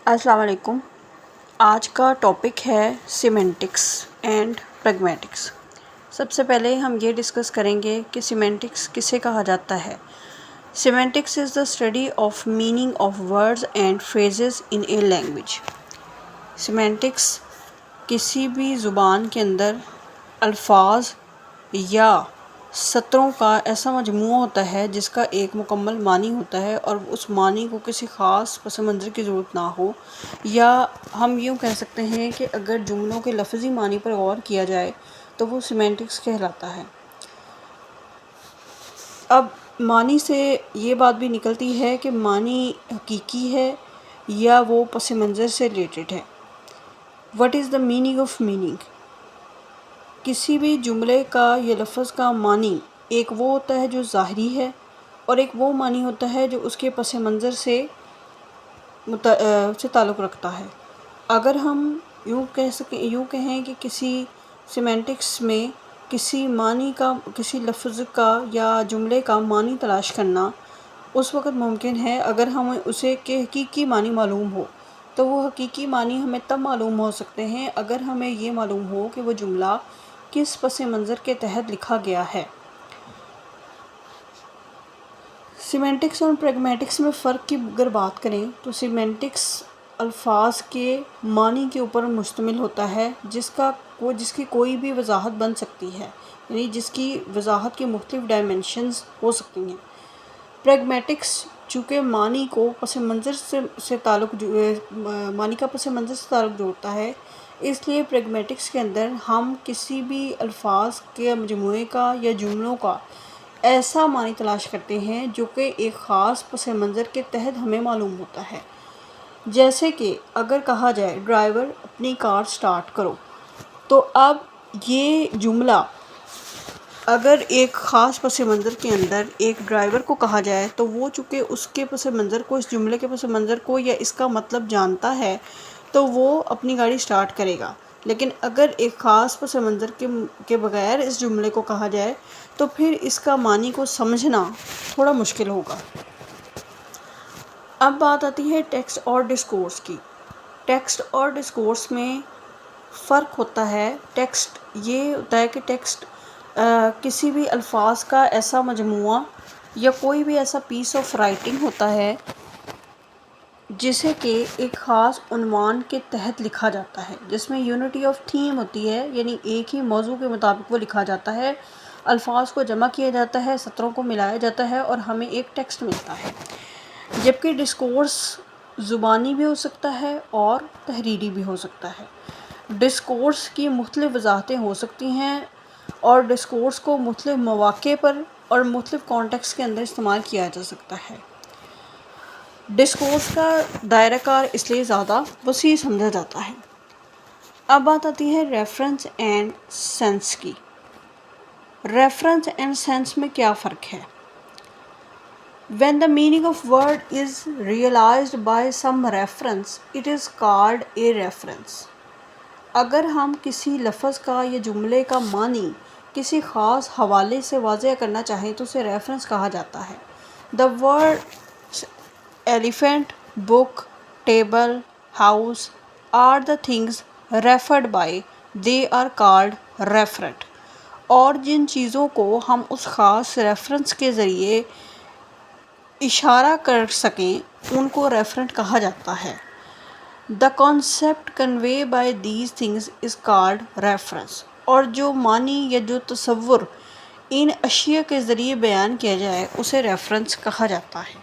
السلام علیکم۔ آج کا ٹاپک ہے سیمینٹکس اینڈ پریگمیٹکس۔ سب سے پہلے ہم یہ ڈسکس کریں گے کہ سیمینٹکس کسے کہا جاتا ہے۔ Semantics is the study of meaning of words and phrases in a language. Semantics کسی بھی زبان کے اندر الفاظ یا سطروں کا ایسا مجموعہ ہوتا ہے جس کا ایک مکمل معنی ہوتا ہے اور اس معنی کو کسی خاص پس منظر کی ضرورت نہ ہو، یا ہم یوں کہہ سکتے ہیں کہ اگر جملوں کے لفظی معنی پر غور کیا جائے تو وہ سیمینٹکس کہلاتا ہے۔ اب معنی سے یہ بات بھی نکلتی ہے کہ معنی حقیقی ہے یا وہ پس منظر سے ریلیٹڈ ہے۔ What is the meaning of meaning? کسی بھی جملے کا یا لفظ کا معنی ایک وہ ہوتا ہے جو ظاہری ہے، اور ایک وہ معنی ہوتا ہے جو اس کے پس منظر سے تعلق رکھتا ہے۔ اگر ہم یوں کہیں کہ کسی سیمینٹکس میں کسی معنی کا، کسی لفظ کا یا جملے کا معنی تلاش کرنا اس وقت ممکن ہے اگر ہمیں اسے کے حقیقی معنی معلوم ہو۔ تو وہ حقیقی معنی ہمیں تب معلوم ہو سکتے ہیں اگر ہمیں یہ معلوم ہو کہ وہ جملہ کس پس منظر کے تحت لکھا گیا ہے۔ سیمینٹکس اور پریگمیٹکس میں فرق کی اگر بات کریں تو سیمینٹکس الفاظ کے معنی کے اوپر مشتمل ہوتا ہے جس کی کوئی بھی وضاحت بن سکتی ہے، یعنی جس کی وضاحت کی مختلف ڈائمینشنز ہو سکتی ہیں۔ پریگمیٹکس چونکہ معنی کا پس منظر سے تعلق جوڑتا ہے، اس لیے پریگمیٹکس کے اندر ہم کسی بھی الفاظ کے مجموعے کا یا جملوں کا ایسا معنی تلاش کرتے ہیں جو کہ ایک خاص پس منظر کے تحت ہمیں معلوم ہوتا ہے۔ جیسے کہ اگر کہا جائے ڈرائیور اپنی کار سٹارٹ کرو، تو اب یہ جملہ اگر ایک خاص پس منظر کے اندر ایک ڈرائیور کو کہا جائے تو وہ چونکہ اس کے پس منظر کو، اس جملے کے پس منظر کو یا اس کا مطلب جانتا ہے تو وہ اپنی گاڑی سٹارٹ کرے گا۔ لیکن اگر ایک خاص پس منظر کے بغیر اس جملے کو کہا جائے تو پھر اس کا معنی کو سمجھنا تھوڑا مشکل ہوگا۔ اب بات آتی ہے ٹیکسٹ اور ڈسکورس کی۔ ٹیکسٹ اور ڈسکورس میں فرق ہوتا ہے۔ ٹیکسٹ یہ ہوتا ہے کہ ٹیکسٹ کسی بھی الفاظ کا ایسا مجموعہ یا کوئی بھی ایسا پیس آف رائٹنگ ہوتا ہے جسے کہ ایک خاص عنوان کے تحت لکھا جاتا ہے، جس میں یونٹی آف تھیم ہوتی ہے، یعنی ایک ہی موضوع کے مطابق وہ لکھا جاتا ہے، الفاظ کو جمع کیا جاتا ہے، سطروں کو ملایا جاتا ہے اور ہمیں ایک ٹیکسٹ ملتا ہے۔ جبکہ ڈسکورس زبانی بھی ہو سکتا ہے اور تحریری بھی ہو سکتا ہے۔ ڈسکورس کی مختلف وضاحتیں ہو سکتی ہیں اور ڈسکورس کو مختلف مواقع پر اور مختلف کانٹیکسٹ کے اندر استعمال کیا جا سکتا ہے۔ ڈسکورس کا دائرہ کار اس لیے زیادہ وسیع سمجھا جاتا ہے۔ اب بات آتی ہے ریفرنس اینڈ سینس کی۔ ریفرنس اینڈ سینس میں کیا فرق ہے؟ When the meaning of word is realized by some reference, it is called a reference. اگر ہم کسی لفظ کا یا جملے کا معنی کسی خاص حوالے سے واضح کرنا چاہیں تو اسے ریفرنس کہا جاتا ہے۔ The words elephant, book, table, house are the things referred by. They are called referent. اور جن چیزوں کو ہم اس خاص ریفرنس کے ذریعے اشارہ کر سکیں ان کو ریفرنٹ کہا جاتا ہے۔ The concept conveyed by these things is called reference. اور جو معنی یا جو تصور ان اشیاء کے ذریعے بیان کیا جائے اسے ریفرنس کہا جاتا ہے۔